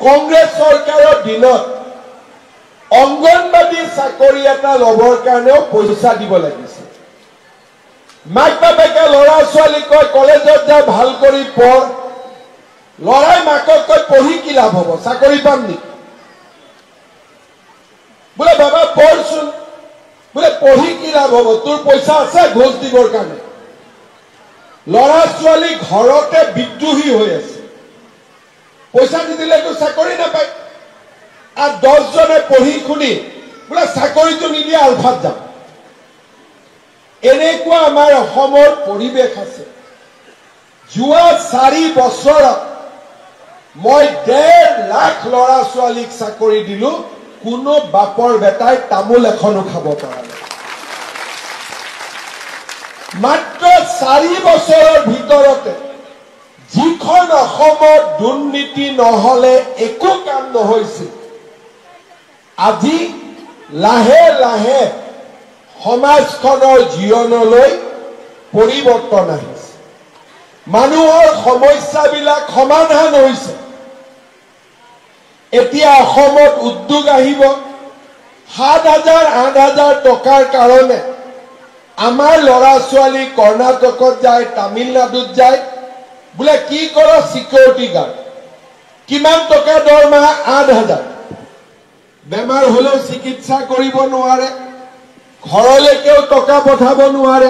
কংগ্ৰেছ চৰকাৰৰ দিনত অংগনবাদী চাকৰি এটা ল'বৰ কাৰণেও পইচা দিব লাগিছিল। মাক বাপেকে ল'ৰা ছোৱালীক কয় কলেজত যা ভাল কৰি পঢ়, ল'ৰাই মাকক কয় পঢ়ি কি লাভ হ'ব, চাকৰি পাম নেকি? বোলে বাবা পঢ়চোন, বোলে পঢ়ি কি লাভ হ'ব, তোৰ পইচা আছে ঘোষ দিবৰ কাৰণে। ল'ৰা ছোৱালী ঘৰতে বিদ্ৰোহী হৈ আছে, পইচা নিদিলেতো চাকৰি নাপায়। আৰু 10 জনে পঢ়ি শুনি বোলে চাকৰিটো নিদিয়ে আলফাত যাম। এনেকুৱা আমাৰ অসমৰ পৰিৱেশ আছে। যোৱা 4 বছৰত মই 1.5 লাখ ল'ৰা ছোৱালীক চাকৰি দিলো, কোনো বাপৰ বেটাই তামোল এখনো খাব পৰা নাই। মাত্ৰ 4 বছৰৰ ভিতৰতে যিখন অসমত দুৰ্নীতি নহলে একো কাম নহৈছিল, আজি লাহে লাহে সমাজখনৰ জীৱনলৈ পৰিৱৰ্তন আহিছে। মানুহৰ সমস্যাবিলাক সমাধান হৈছে। এতিয়া অসমত উদ্যোগ আহিব। 7,000 8,000 টকাৰ কাৰণে আমাৰ ল'ৰা ছোৱালী কৰ্ণাটকত যায়, তামিলনাডুত যায়, বোলে কি কৰ সিকিউৰিটি গাৰ্ড। কিমান টকা দৰমহা? 8,000। বেমাৰ হলেও চিকিৎসা কৰিব নোৱাৰে, ঘৰলৈকেও টকা পঠাব নোৱাৰে।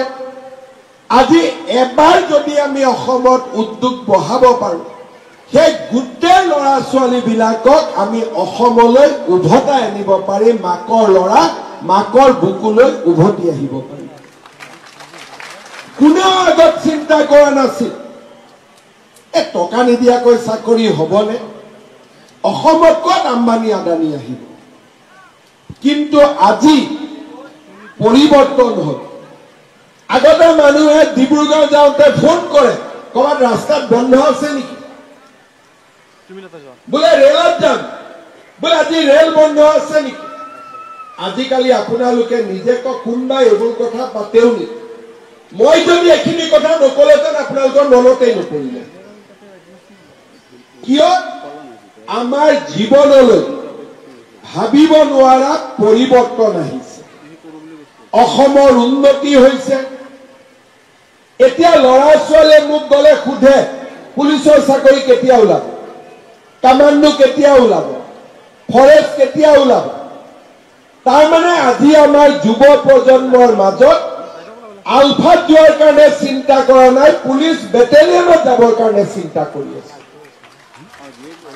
আজি এবাৰ যদি আমি অসমত উদ্যোগ বহাব পাৰো, সেই গোটেই ল'ৰা ছোৱালী বিলাকক আমি অসমলৈ উভতাই আনিব পাৰিম। মাকৰ ল'ৰা মাকৰ বুকুলৈ উভতি আহিব পাৰিম। কোনেও আগত চিন্তা কৰা নাছিল টকা নিদিয়াকৈ চাকৰি হবনে, অসমত ক'ত আম্বানী আদানী আহিব। কিন্তু আজি পৰিৱৰ্তন হ'ল। আগতে মানুহে ডিব্ৰুগড় যাওঁতে ফোন কৰে, ক'ৰবাত ৰাস্তাত বন্ধ আছে নেকি, বোলে ৰেলত যাম, বোলে আজি ৰেল বন্ধ আছে নেকি। আজিকালি আপোনালোকে নিজে কোনবাই এইবোৰ কথা পাতেও নেকি? মই যদি এইখিনি কথা নকলেহেঁতেন আপোনালোকৰ মনতেই নপৰিলে। কিয়? আমাৰ জীৱনলৈ ভাবিব নোৱাৰা পৰিৱৰ্তন আহিছে। অসমৰ উন্নতি হৈছে। এতিয়া ল'ৰা ছোৱালীয়ে মোক গলে সোধে পুলিচৰ চাকৰি কেতিয়া ওলাব, কামাণ্ডো কেতিয়া ওলাব, ফৰেষ্ট কেতিয়া ওলাব। তাৰমানে আজি আমাৰ যুৱ প্ৰজন্মৰ মাজত আলফাত যোৱাৰ কাৰণে চিন্তা কৰা নাই, পুলিচ বেটেলিয়নত যাবৰ কাৰণে চিন্তা কৰি আছে।